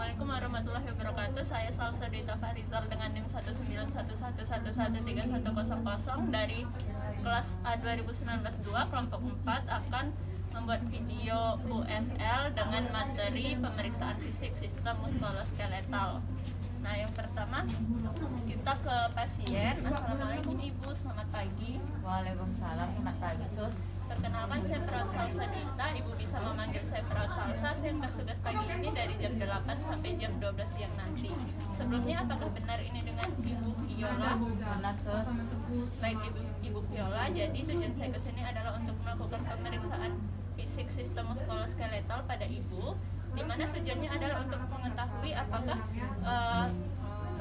Assalamualaikum warahmatullahi wabarakatuh. Saya Salsa Dita Farizal dengan NIM 19111113110 dari kelas A 2019-2 kelompok 4 akan membuat video USL dengan materi pemeriksaan fisik sistem muskuloskeletal. Nah, yang pertama kita ke pasien. Assalamualaikum Ibu, selamat pagi. Waalaikumsalam, selamat pagi Sus. Perkenalkan, saya Perawat Salsa Dita. Ibu bisa memanggil saya Perawat Salsa. Saya bertugas pagi ini dari jam 8 sampai jam 12 siang nanti. Sebelumnya, apakah benar ini dengan Ibu Viola? Benar Sus. Baik Ibu Viola, jadi tujuan saya ke sini adalah untuk melakukan pemeriksaan fisik sistem muskuloskeletal pada Ibu, di mana tujuannya adalah untuk mengetahui apakah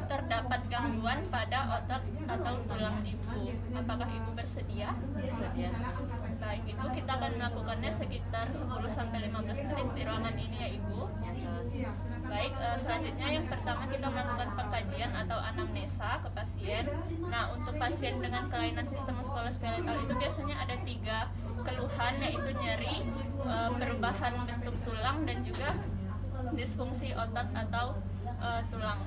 terdapat gangguan pada otot atau tulang Ibu. Apakah Ibu bersedia? Bersedia. Baik, itu kita akan melakukannya sekitar 10-15 menit di ruangan ini ya Ibu. Baik, selanjutnya yang pertama kita melakukan pengkajian atau anamnesa ke pasien. Nah, untuk pasien dengan kelainan sistem muskuloskeletal itu biasanya ada 3 keluhan, yaitu nyeri, perubahan bentuk tulang, dan juga disfungsi otot atau tulang.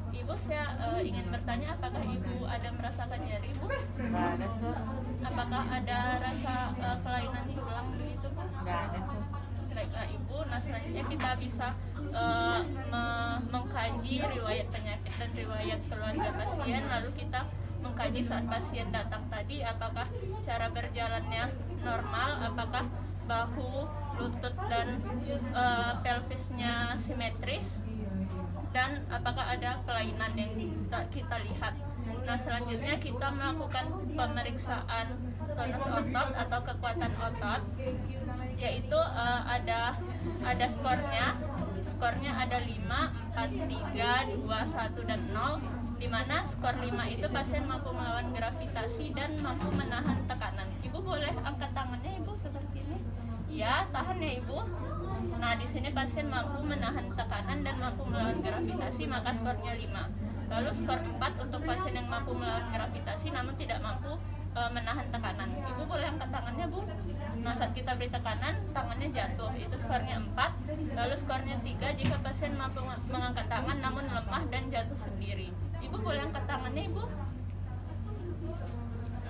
Ibu, saya ingin bertanya, apakah Ibu ada merasakan nyeri, Bu? Nggak ada Sus. Apakah ada rasa kelainan tulang begitu, Bu? Nggak ada Sus. Baiklah Ibu, nah selanjutnya kita bisa mengkaji riwayat penyakit dan riwayat keluarga pasien. Lalu kita mengkaji saat pasien datang tadi, apakah cara berjalannya normal, apakah bahu, lutut, dan pelvisnya simetris, dan apakah ada kelainan yang kita lihat. Nah, selanjutnya kita melakukan pemeriksaan tonus otot atau kekuatan otot, yaitu ada skornya ada 5, 4, 3, 2, 1, dan 0, di mana skor 5 itu pasien mampu melawan gravitasi dan mampu menahan tekanan. Ibu boleh angkat tangannya Ibu seperti ini. Ya, tahan ya Ibu. Nah, di sini pasien mampu menahan tekanan dan mampu melawan gravitasi, maka skornya 5. Lalu skor 4 untuk pasien yang mampu melawan gravitasi namun tidak mampu menahan tekanan. Ibu boleh angkat tangannya, Bu. Nah, saat kita beri tekanan, tangannya jatuh, itu skornya 4. Lalu skornya 3 jika pasien mampu mengangkat tangan namun lemah dan jatuh sendiri. Ibu boleh angkat tangannya, Ibu.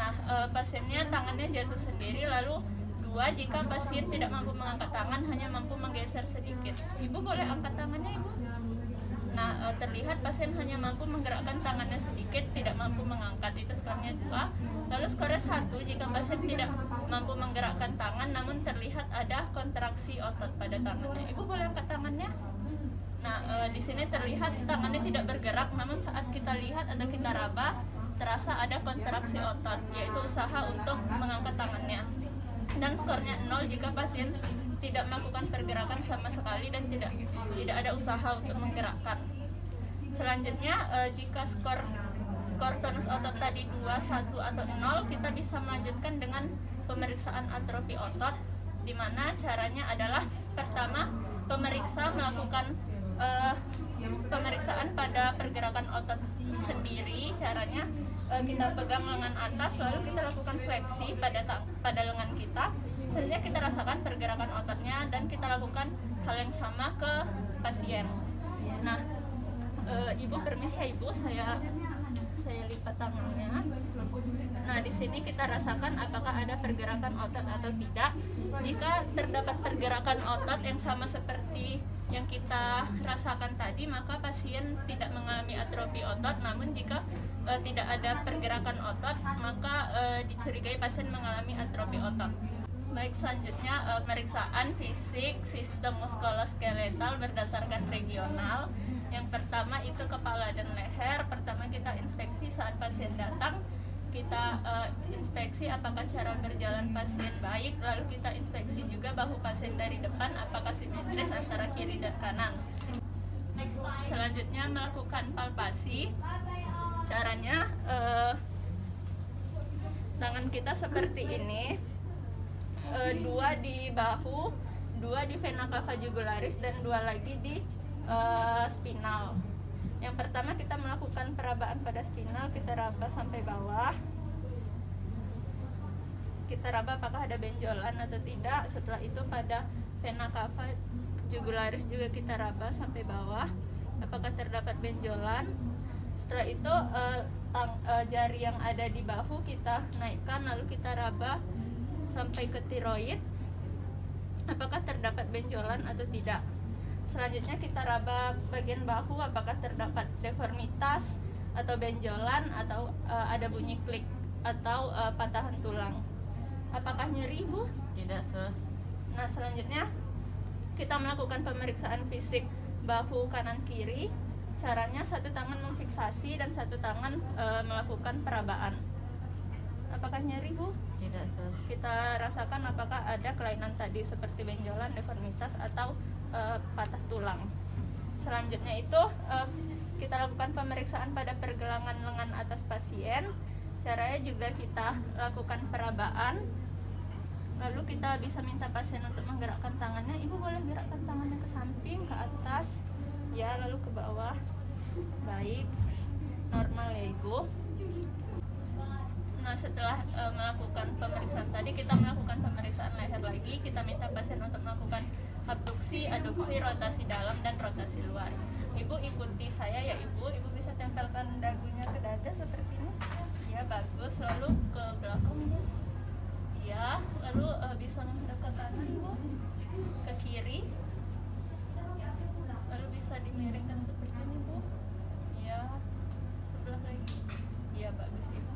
Nah, pasiennya tangannya jatuh sendiri. Lalu 2 jika pasien tidak mampu mengangkat tangan, hanya mampu menggeser sedikit. Ibu boleh angkat tangannya, Ibu. Nah, terlihat pasien hanya mampu menggerakkan tangannya sedikit, tidak mampu mengangkat, itu skornya 2. Lalu skornya 1 jika pasien tidak mampu menggerakkan tangan namun terlihat ada kontraksi otot pada tangannya. Ibu boleh angkat tangannya. Nah, di sini terlihat tangannya tidak bergerak, namun saat kita lihat atau kita raba terasa ada kontraksi otot, yaitu usaha untuk mengangkat tangannya. Dan skornya 0 jika pasien tidak melakukan pergerakan sama sekali dan tidak ada usaha untuk menggerakkan. Selanjutnya, jika skor tonus otot tadi 2, 1, atau 0, kita bisa melanjutkan dengan pemeriksaan atrofi otot, di mana caranya adalah pertama pemeriksa melakukan pemeriksaan pada pergerakan otot sendiri. Caranya kita pegang lengan atas, lalu kita lakukan fleksi pada lengan kita. Selanjutnya kita rasakan pergerakan ototnya dan kita lakukan hal yang sama ke pasien. Nah, Ibu permisi ya Ibu, saya lipat tangannya. Nah, di sini kita rasakan apakah ada pergerakan otot atau tidak. Jika terdapat pergerakan otot yang sama seperti yang kita rasakan tadi, maka pasien tidak mengalami atrofi otot. Namun jika tidak ada pergerakan otot, maka dicurigai pasien mengalami atrofi otot. Baik, selanjutnya pemeriksaan fisik sistem muskuloskeletal berdasarkan regional. Yang pertama itu kepala dan leher. Pertama kita inspeksi saat pasien datang. Kita inspeksi apakah cara berjalan pasien baik. Lalu kita inspeksi juga bahu pasien dari depan apakah simetris antara kiri dan kanan. Selanjutnya melakukan palpasi. Caranya tangan kita seperti ini. 2 di bahu, 2 di vena cava jugularis, dan 2 lagi di spinal. Yang pertama kita melakukan perabaan pada spinal, kita raba sampai bawah. Kita raba apakah ada benjolan atau tidak. Setelah itu pada vena cava jugularis juga kita raba sampai bawah. apakah terdapat benjolan. Setelah itu jari yang ada di bahu kita naikkan, lalu kita raba sampai ke tiroid, apakah terdapat benjolan atau tidak. Selanjutnya kita raba bagian bahu, apakah terdapat deformitas atau benjolan atau ada bunyi klik atau patahan tulang. Apakah nyeri, Bu? Tidak, Sus. Nah, selanjutnya kita melakukan pemeriksaan fisik bahu kanan kiri. Caranya satu tangan memfiksasi dan satu tangan melakukan perabaan. Apakah nyeri, Bu? Tidak, Sus. Kita rasakan apakah ada kelainan tadi seperti benjolan, deformitas atau patah tulang. Selanjutnya itu kita lakukan pemeriksaan pada pergelangan lengan atas pasien. Caranya juga kita lakukan perabaan. Lalu kita bisa minta pasien untuk menggerakkan tangannya. Ibu boleh gerakkan tangannya ke samping, ke atas, ya, lalu ke bawah. Baik, normal ya Ibu. Nah, setelah melakukan pemeriksaan tadi, kita melakukan pemeriksaan leher lagi. Kita minta pasien untuk melakukan abduksi, aduksi, rotasi dalam dan rotasi luar. Ibu ikuti saya ya Ibu. Ibu bisa tempelkan dagunya ke dada seperti ini. Ya, bagus. Lalu ke belakang Bu. Ya, lalu bisa menghadap ke kanan Bu, ke kiri. Lalu bisa dimiringkan seperti ini Bu. Ya, sebelah lagi. Ya, bagus Ibu.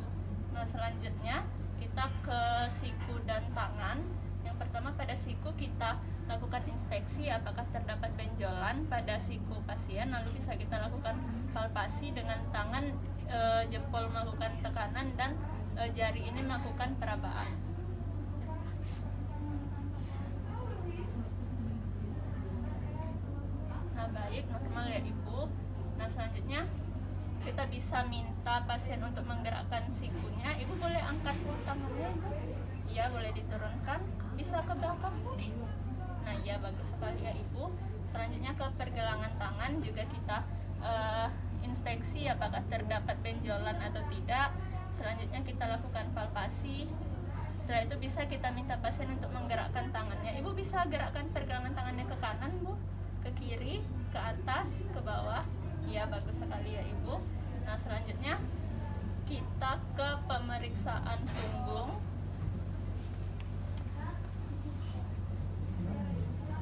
Nah, selanjutnya kita ke siku dan tangan. Yang pertama pada siku kita lakukan inspeksi apakah terdapat benjolan pada siku pasien. Lalu bisa kita lakukan palpasi dengan tangan, jempol melakukan tekanan dan jari ini melakukan perabaan. Nah, baik, normal ya Ibu. Nah, selanjutnya kita bisa minta pasien untuk menggerakkan sikunya. Ibu boleh angkat tangannya, Ibu. Iya, boleh diturunkan. Bisa ke belakang, Bu. Nah, iya, bagus sekali ya Ibu. Selanjutnya ke pergelangan tangan juga kita inspeksi apakah terdapat benjolan atau tidak. Selanjutnya kita lakukan palpasi. Setelah itu bisa kita minta pasien untuk menggerakkan tangannya. Ibu bisa gerakkan pergelangan tangannya ke kanan, Bu, ke kiri, ke atas, ke bawah. Ya, bagus sekali ya Ibu. Nah, selanjutnya kita ke pemeriksaan punggung.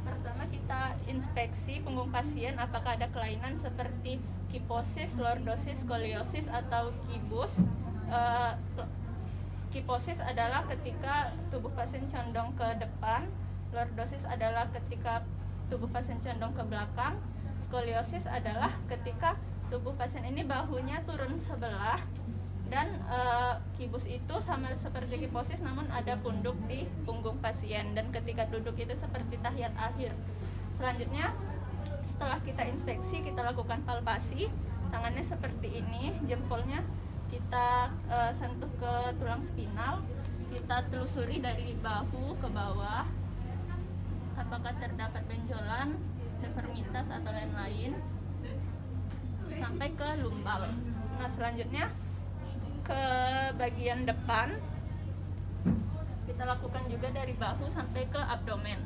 Pertama kita inspeksi punggung pasien apakah ada kelainan seperti kiposis, lordosis, skoliosis atau kibus. Kiposis adalah ketika tubuh pasien condong ke depan. Lordosis adalah ketika tubuh pasien condong ke belakang. Skoliosis adalah ketika tubuh pasien ini bahunya turun sebelah. Dan kibus itu sama seperti kiposis namun ada punduk di punggung pasien, dan ketika duduk itu seperti tahiyat akhir. Selanjutnya setelah kita inspeksi kita lakukan palpasi. Tangannya seperti ini, jempolnya kita sentuh ke tulang spinal. Kita telusuri dari bahu ke bawah apakah terdapat benjolan, deformitas atau lain-lain sampai ke lumbal. Nah, selanjutnya ke bagian depan kita lakukan juga dari bahu sampai ke abdomen.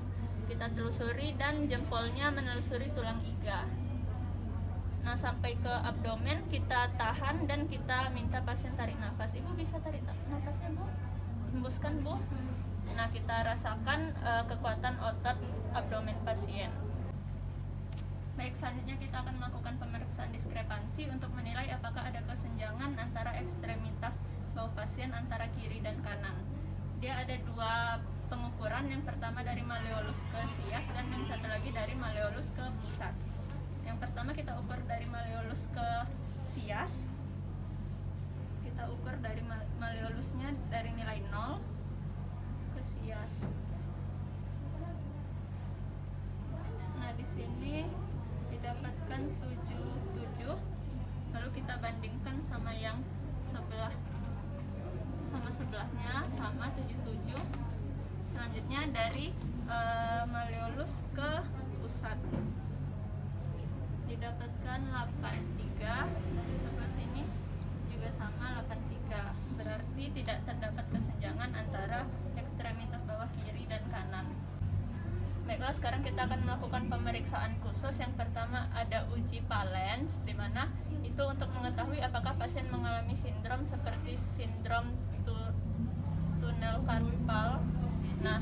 Kita telusuri dan jempolnya menelusuri tulang iga. Nah, sampai ke abdomen kita tahan dan kita minta pasien tarik nafas. Ibu bisa tarik nafasnya, Bu? Hembuskan, Bu. Nah, kita rasakan kekuatan otot abdomen pasien. Baik, selanjutnya kita akan melakukan pemeriksaan diskrepansi untuk menilai apakah ada kesenjangan antara ekstremitas bahu pasien antara kiri dan kanan. Dia ada dua pengukuran, yang pertama dari malleolus ke sias dan yang satu lagi dari malleolus ke pusat. Yang pertama kita ukur dari malleolus ke sias. Kita ukur dari malleolusnya dari nilai 0 ke sias. Nah, di sini didapatkan 77. Lalu kita bandingkan sama yang sebelah, sama sebelahnya sama 77. Selanjutnya dari malleolus ke pusat didapatkan 83. Dari sebelah sini juga sama 83. Berarti tidak terdapat kesenjangan antara ekstremitas bawah kiri dan kanan. Baiklah, sekarang kita akan melakukan pemeriksaan khusus. Yang pertama ada uji valens, di mana itu untuk mengetahui apakah pasien mengalami sindrom seperti sindrom tunnel carpal. Nah,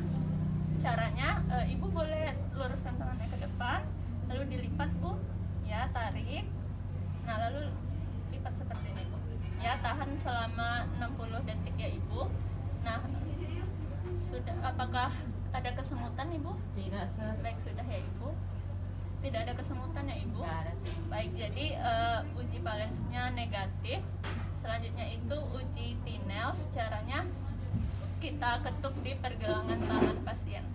caranya ibu boleh luruskan tangannya ke depan, lalu dilipat bu, ya tarik. Nah, lalu lipat seperti ini bu. Ya, tahan selama 60 detik ya ibu. Nah, sudah, apakah ada kesemutan ibu? Tidak, sus. Baik, sudah ya ibu. Tidak ada kesemutan ya ibu? Tidak ada, sus. Baik, jadi uji valensnya negatif. Selanjutnya itu uji Tinels. Caranya kita ketuk di pergelangan tangan pasien.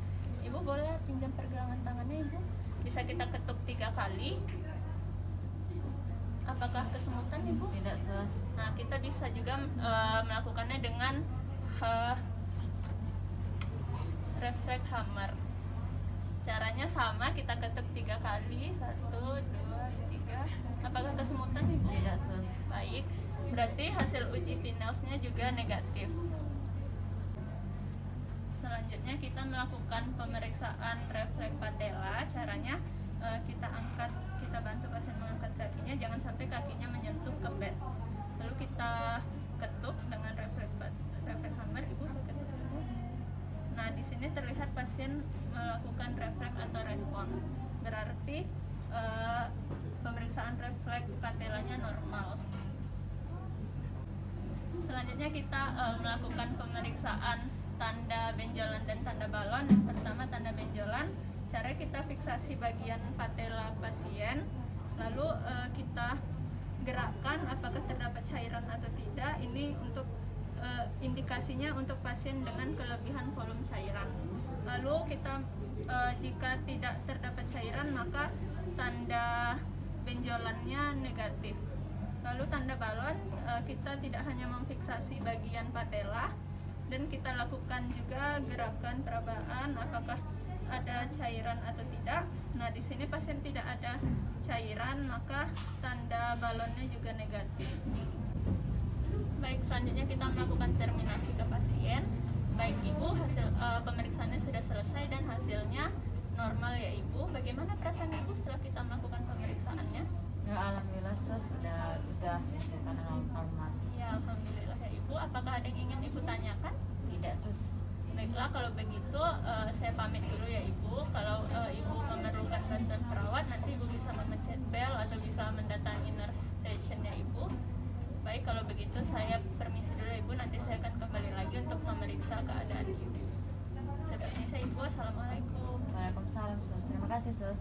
Ibu boleh pinjam pergelangan tangannya ibu? Bisa kita ketuk 3 kali. Apakah kesemutan ibu? Tidak, sus. Nah, kita bisa juga melakukannya dengan refleks hammer. Caranya sama, kita ketuk 3 kali. 1, 2, 3. Apakah kesemutan ibu? Tidak, sus. Baik, berarti hasil uji Tinelsnya juga negatif. Selanjutnya kita melakukan pemeriksaan refleks patella. Caranya kita bantu pasien mengangkat kakinya, jangan sampai kakinya menyentuh ke bed. Lalu kita ketuk dengan refleks hammer. Ibu saya ketuk dulu. Nah, di sini terlihat pasien melakukan refleks atau respon. Berarti pemeriksaan refleks patellanya normal. Selanjutnya kita melakukan pemeriksaan tanda benjolan dan tanda balon. Yang pertama tanda benjolan, cara kita fiksasi bagian patella pasien, lalu kita gerakkan apakah terdapat cairan atau tidak. Ini untuk indikasinya untuk pasien dengan kelebihan volume cairan. Lalu kita jika tidak terdapat cairan maka tanda benjolannya negatif. Lalu tanda balon, kita tidak hanya memfiksasi bagian patella dan kita lakukan juga gerakan perabaan apakah ada cairan atau tidak. Nah, di sini pasien tidak ada cairan maka tanda balonnya juga negatif. Baik, selanjutnya kita melakukan terminasi ke pasien. Baik ibu, hasil pemeriksaannya sudah selesai dan hasilnya normal ya ibu. Bagaimana perasaan ibu setelah kita melakukan pemeriksaannya? Ya, alhamdulillah, sus. Udah karena normal. Ya, alhamdulillah ya ibu. Apakah ada yang ingin ibu tanyakan? Tidak, sus. Baiklah, kalau begitu saya pamit dulu ya ibu. Kalau ibu memerlukan bantuan perawat, nanti ibu bisa memencet bel atau bisa mendatangi nurse station ya ibu. Baik, kalau begitu saya permisi dulu ya ibu. Nanti saya akan kembali lagi untuk memeriksa keadaan ibu. Saya permisi ibu. Assalamualaikum. Waalaikumsalam, sus. Terima kasih, sus.